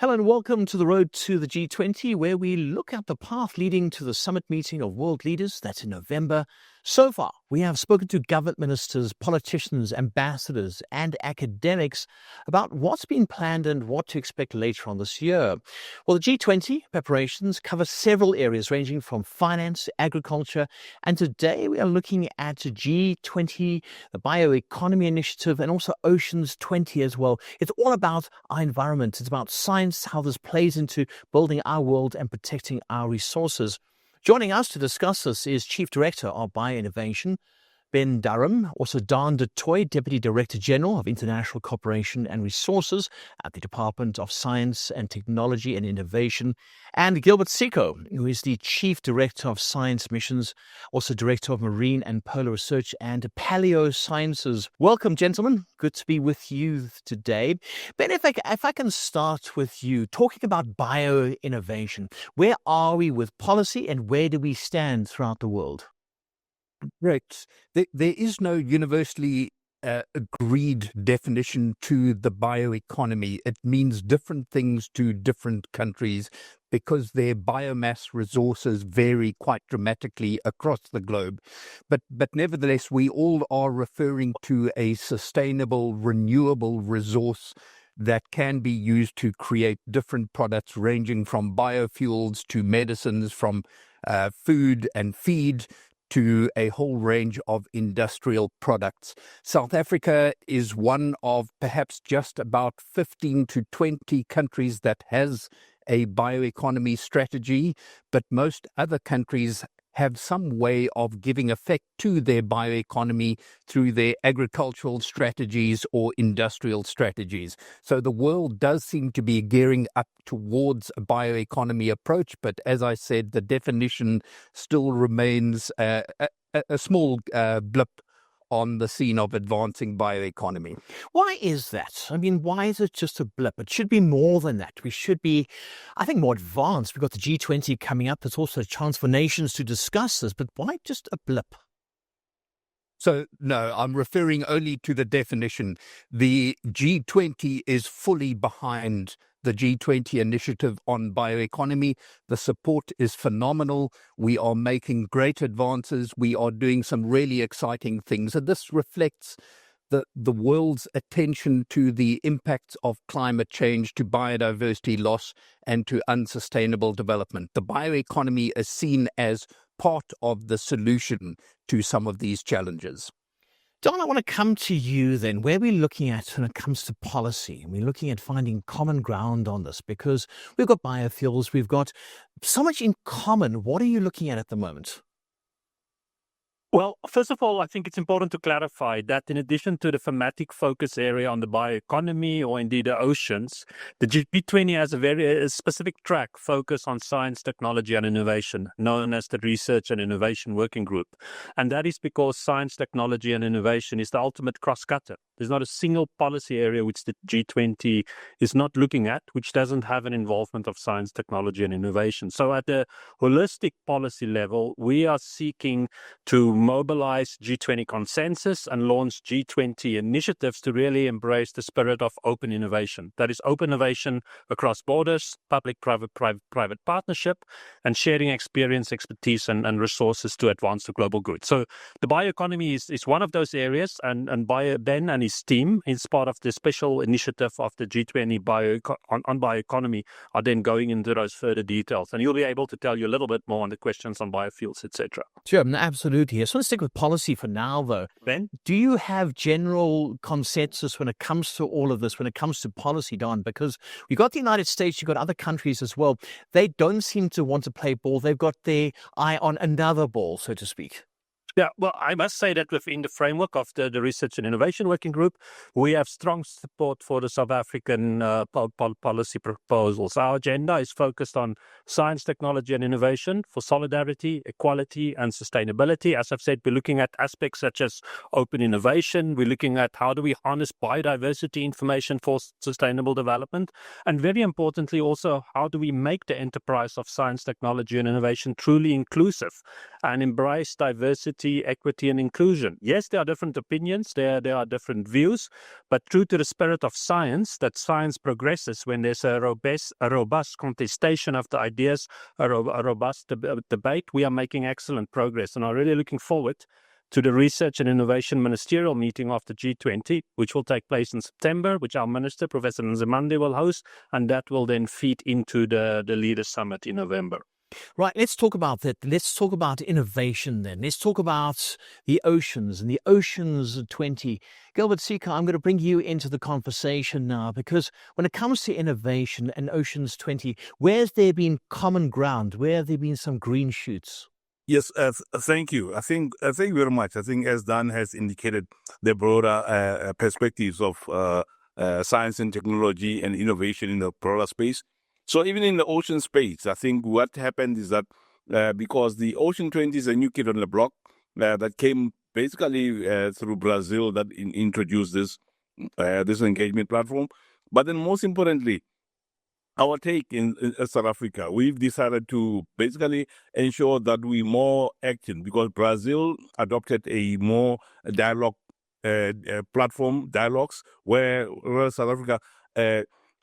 Hello and welcome to the road to the G20, where we look at the path leading to the summit meeting of world leaders. That's in November. So far, we have spoken to government ministers, politicians, ambassadors, and academics about what's been planned and what to expect later on this year. Well, the G20 preparations cover several areas ranging from finance, agriculture, and today we are looking at G20, the Bioeconomy Initiative, and also Oceans 20 as well. It's all about our environment. It's about science, how this plays into building our world and protecting our resources. Joining us to discuss this is Chief Director of Bioinnovation, Ben Durham, also Dan de Toy, Deputy Director General of International Cooperation and Resources at the Department of Science and Technology and Innovation, and Gilbert Sicco, who is the Chief Director of Science Missions, also Director of Marine and Polar Research and Paleo Sciences. Welcome, gentlemen. Good to be with you today. Ben, if I can start with you, talking about bioinnovation, where are we with policy and where do we stand throughout the world? Correct. There is no universally agreed definition to the bioeconomy. It means different things to different countries because their biomass resources vary quite dramatically across the globe. But nevertheless, we all are referring to a sustainable, renewable resource that can be used to create different products ranging from biofuels to medicines, from food and feed to a whole range of industrial products. South Africa is one of perhaps just about 15 to 20 countries that has a bioeconomy strategy, but most other countries have some way of giving effect to their bioeconomy through their agricultural strategies or industrial strategies. So the world does seem to be gearing up towards a bioeconomy approach, but as I said, the definition still remains a small blip on the scene of advancing bioeconomy. Why is that? I mean, why is it just a blip? It should be more than that. We should be, I think, more advanced. We've got the G20 coming up. There's also a chance for nations to discuss this, but why just a blip? So, no, I'm referring only to the definition. The G20 is fully behind the G20 initiative on bioeconomy. The support is phenomenal. We are making great advances. We are doing some really exciting things. And this reflects the world's attention to the impacts of climate change, to biodiversity loss, and to unsustainable development. The bioeconomy is seen as part of the solution to some of these challenges. Don, I want to come to you then. Where are we looking at when it comes to policy? And we're looking at finding common ground on this because we've got biofuels, we've got so much in common. What are you looking at the moment? Well, first of all, I think it's important to clarify that in addition to the thematic focus area on the bioeconomy or indeed the oceans, the G20 has a very specific track focused on science, technology and innovation, known as the Research and Innovation Working Group. And that is because science, technology and innovation is the ultimate cross-cutter. There's not a single policy area which the G20 is not looking at, which doesn't have an involvement of science, technology and innovation. So at the holistic policy level, we are seeking to mobilize G20 consensus and launch G20 initiatives to really embrace the spirit of open innovation. That is open innovation across borders, public-private partnership, and sharing experience, expertise, and resources to advance the global good. So the bioeconomy is one of those areas, and Ben and his team, as part of the special initiative of the G20 on bioeconomy, are then going into those further details. And he'll be able to tell you a little bit more on the questions on biofuels, etc. Sure, absolutely. I just want to stick with policy for now, though. Ben? Do you have general consensus when it comes to all of this, when it comes to policy, Don? Because you've got the United States, you've got other countries as well. They don't seem to want to play ball. They've got their eye on another ball, so to speak. Yeah, well, I must say that within the framework of the Research and Innovation Working Group, we have strong support for the South African policy proposals. Our agenda is focused on science, technology and innovation for solidarity, equality and sustainability. As I've said, we're looking at aspects such as open innovation. We're looking at how do we harness biodiversity information for sustainable development. And very importantly, also, how do we make the enterprise of science, technology and innovation truly inclusive and embrace diversity diversity, equity, and inclusion. Yes, there are different opinions, there are different views, but true to the spirit of science, that science progresses when there's a robust contestation of the ideas, a robust debate. We are making excellent progress, and I'm really looking forward to the Research and Innovation Ministerial meeting of the G20, which will take place in September, which our Minister, Professor Nzimande, will host, and that will then feed into the Leaders Summit in November. Right, let's talk about that. Let's talk about innovation then. Let's talk about the oceans and the Oceans 20. Gilbert Sika, I'm going to bring you into the conversation now, because when it comes to innovation and Oceans 20, where's there been common ground? Where have there been some green shoots? Yes, thank you. Thank you very much. I think, as Dan has indicated, the broader perspectives of science and technology and innovation in the broader space. So even in the ocean space, I think what happened is that because the Ocean 20 is a new kid on the block that came basically through Brazil, that introduced this engagement platform. But then most importantly, our take in South Africa, we've decided to basically ensure that we more action, because Brazil adopted a more dialogue platform, dialogues, where South Africa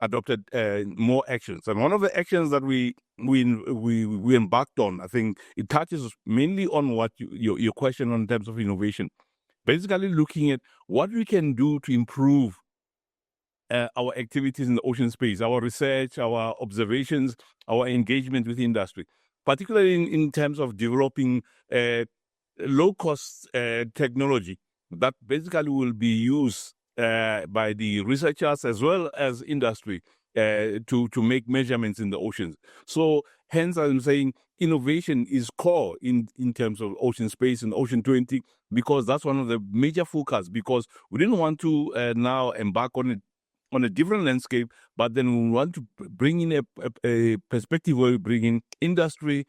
adopted more actions. And one of the actions that we embarked on, I think it touches mainly on what your question on terms of innovation. Basically looking at what we can do to improve our activities in the ocean space, our research, our observations, our engagement with industry, particularly in terms of developing low-cost technology that basically will be used by the researchers as well as industry to make measurements in the oceans. So hence I'm saying innovation is core in terms of ocean space and Ocean 20, because that's one of the major focus, because we didn't want to now embark on a different landscape, but then we want to bring in a perspective where we bring in industry,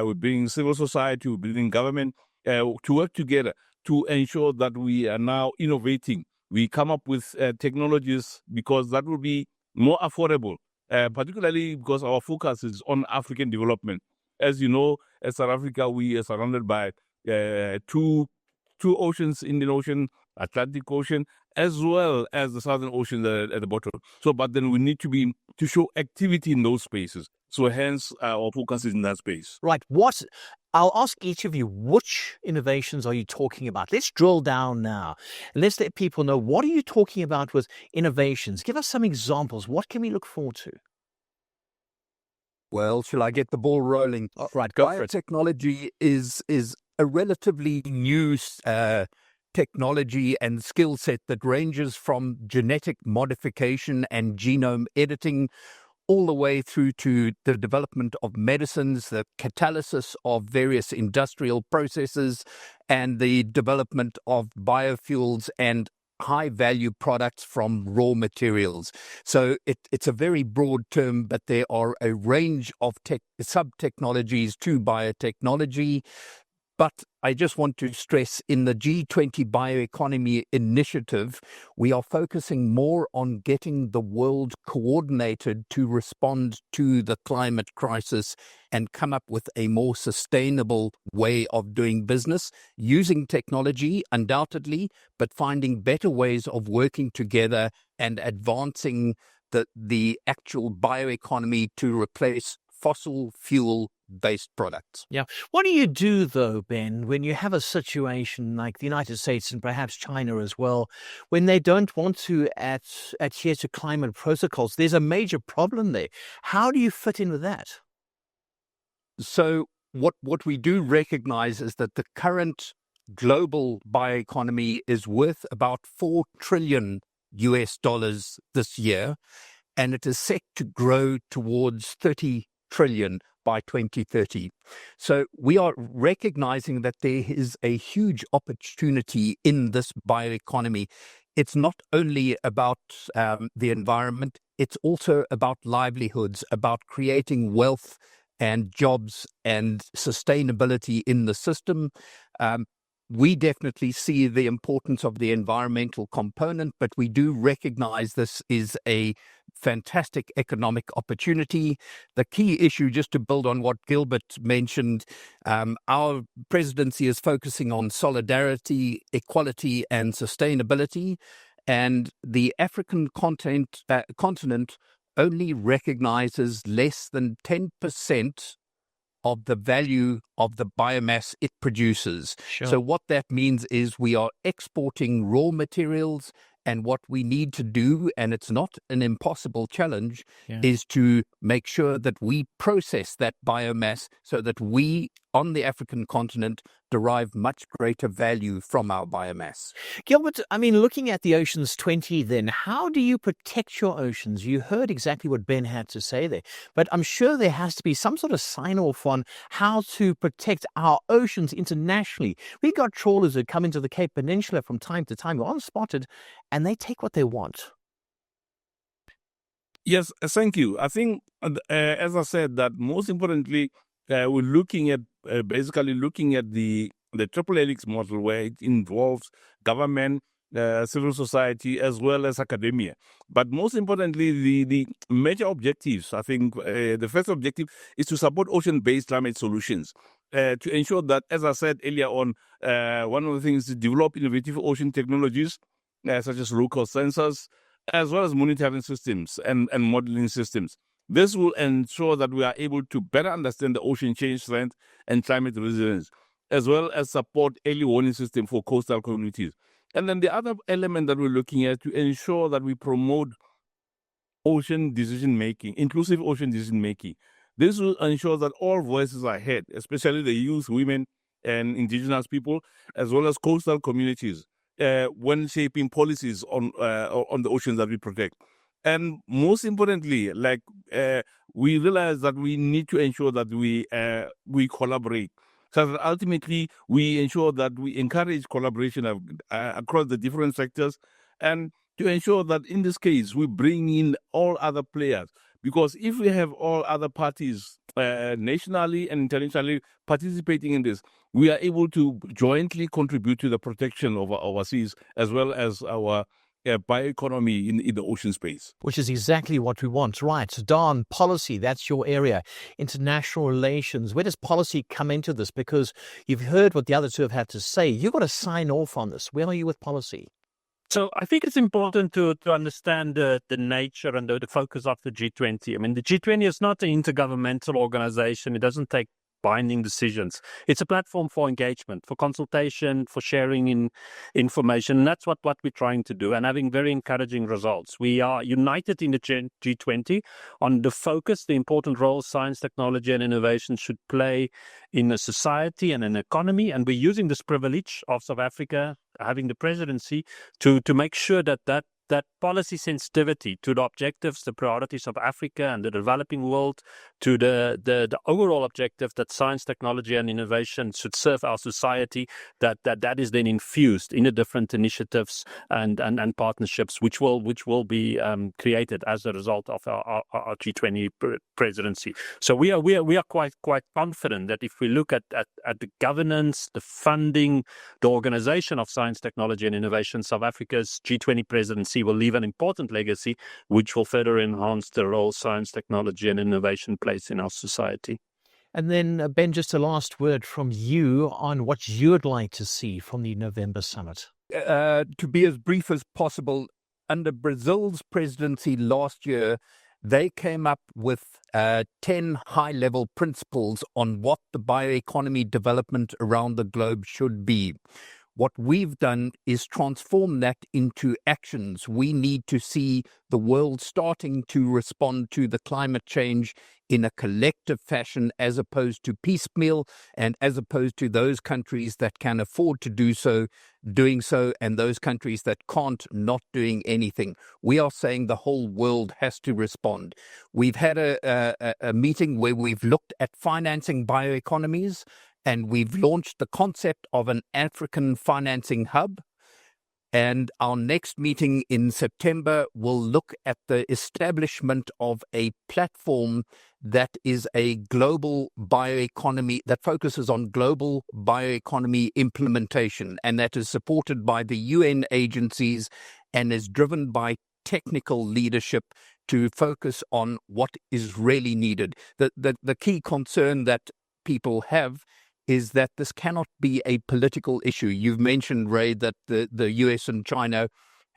we bring civil society, we bring in government to work together to ensure that we are now innovating. We come up with technologies, because that will be more affordable, particularly because our focus is on African development. As you know, as South Africa, we are surrounded by two oceans, Indian Ocean, Atlantic Ocean, as well as the Southern Ocean at the bottom. So, but then we need to show activity in those spaces. So hence our focus is in that space. Right. I'll ask each of you, which innovations are you talking about? Let's drill down now. And let's let people know, what are you talking about with innovations? Give us some examples. What can we look forward to? Well, shall I get the ball rolling? Right, go for it. Biotechnology is a relatively new technology and skill set that ranges from genetic modification and genome editing all the way through to the development of medicines, the catalysis of various industrial processes, and the development of biofuels and high-value products from raw materials. So it's a very broad term, but there are a range of sub-technologies to biotechnology. But I just want to stress, in the G20 Bioeconomy initiative, we are focusing more on getting the world coordinated to respond to the climate crisis and come up with a more sustainable way of doing business, using technology, undoubtedly, but finding better ways of working together and advancing the actual bioeconomy to replace fossil fuel-based products. Yeah. What do you do, though, Ben, when you have a situation like the United States and perhaps China as well, when they don't want to adhere to climate protocols? There's a major problem there. How do you fit in with that? So what we do recognize is that the current global bioeconomy is worth about $4 trillion this year, and it is set to grow towards 30 trillion by 2030. So we are recognizing that there is a huge opportunity in this bioeconomy. It's not only about the environment, it's also about livelihoods, about creating wealth and jobs and sustainability in the system. We definitely see the importance of the environmental component, but we do recognize this is a fantastic economic opportunity. The key issue, just to build on what Gilbert mentioned, our presidency is focusing on solidarity, equality, and sustainability. And the African continent only recognizes less than 10% of the value of the biomass it produces. Sure. So what that means is we are exporting raw materials, and what we need to do, and it's not an impossible challenge, is to make sure that we process that biomass so that we on the African continent derive much greater value from our biomass. Gilbert, I mean, looking at the Oceans 20 then, how do you protect your oceans? You heard exactly what Ben had to say there, but I'm sure there has to be some sort of sign-off on how to protect our oceans internationally. We got trawlers that come into the Cape Peninsula from time to time, unspotted, and they take what they want. Yes, thank you. I think, as I said, that most importantly, we're looking at basically looking at the triple helix model, where it involves government, civil society, as well as academia. But most importantly, the major objectives, I think the first objective is to support ocean-based climate solutions. To ensure that, as I said earlier on, one of the things is to develop innovative ocean technologies, such as low-cost sensors, as well as monitoring systems and modeling systems. This will ensure that we are able to better understand the ocean change trend and climate resilience, as well as support early warning system for coastal communities. And then the other element that we're looking at to ensure that we promote ocean decision-making, inclusive ocean decision-making. This will ensure that all voices are heard, especially the youth, women, and indigenous people, as well as coastal communities, when shaping policies on the oceans that we protect. And most importantly, we realize that we need to ensure that we collaborate, so that ultimately we ensure that we encourage collaboration across the different sectors, and to ensure that in this case we bring in all other players. Because if we have all other parties nationally and internationally participating in this, we are able to jointly contribute to the protection of our seas, as well as our bioeconomy in the ocean space. Which is exactly what we want, right? So Don, policy, that's your area. International relations, where does policy come into this? Because you've heard what the other two have had to say. You've got to sign off on this. Where are you with policy? So I think it's important to understand the nature and the focus of the G20. I mean, the G20 is not an intergovernmental organization. It doesn't take binding decisions. It's a platform for engagement, for consultation, for sharing in information. And that's what we're trying to do, and having very encouraging results. We are united in the G20 on the focus, the important role science, technology, and innovation should play in a society and an economy. And we're using this privilege of South Africa having the presidency to make sure that policy sensitivity to the objectives, the priorities of Africa and the developing world, to the overall objective that science, technology, and innovation should serve our society, that is then infused in the different initiatives and partnerships which will be created as a result of our G20 presidency. So we are quite confident that if we look at the governance, the funding, the organization of science, technology, and innovation, South Africa's G20 presidency will leave an important legacy which will further enhance the role science, technology, and innovation plays in our society. And then, Ben, just a last word from you on what you'd like to see from the November summit. To be as brief as possible, under Brazil's presidency last year, they came up with 10 high-level principles on what the bioeconomy development around the globe should be. What we've done is transform that into actions. We need to see the world starting to respond to the climate change in a collective fashion, as opposed to piecemeal, and as opposed to those countries that can afford to do so, doing so, and those countries that can't, not doing anything. We are saying the whole world has to respond. We've had a meeting where we've looked at financing bioeconomies, and we've launched the concept of an African financing hub. And our next meeting in September will look at the establishment of a platform that is a global bioeconomy, that focuses on global bioeconomy implementation, and that is supported by the UN agencies and is driven by technical leadership to focus on what is really needed. The key concern that people have is that this cannot be a political issue. You've mentioned, Ray, that the US and China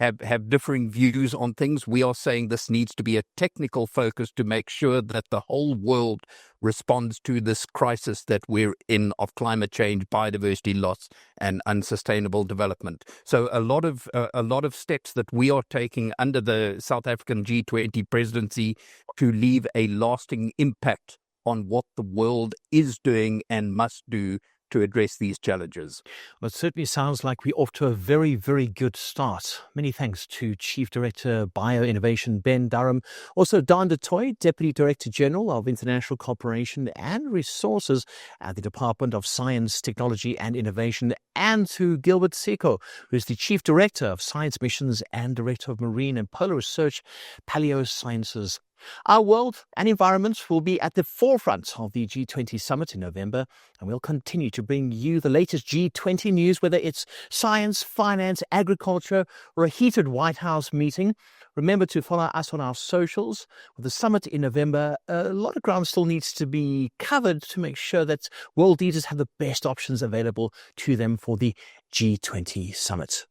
have differing views on things. We are saying this needs to be a technical focus to make sure that the whole world responds to this crisis that we're in of climate change, biodiversity loss, and unsustainable development. So a lot of steps that we are taking under the South African G20 presidency to leave a lasting impact on what the world is doing and must do to address these challenges. Well, it certainly sounds like we're off to a very, very good start. Many thanks to Chief Director Bioinnovation Ben Durham, also Don du Toit, Deputy Director General of International Cooperation and Resources at the Department of Science, Technology and Innovation, and to Gilbert Seko, who is the Chief Director of Science Missions and Director of Marine and Polar Research, Paleo Sciences. Our world and environment will be at the forefront of the G20 summit in November, and we'll continue to bring you the latest G20 news, whether it's science, finance, agriculture, or a heated White House meeting. Remember to follow us on our socials. With the summit in November, a lot of ground still needs to be covered to make sure that world leaders have the best options available to them for the G20 summit.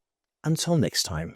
Until next time.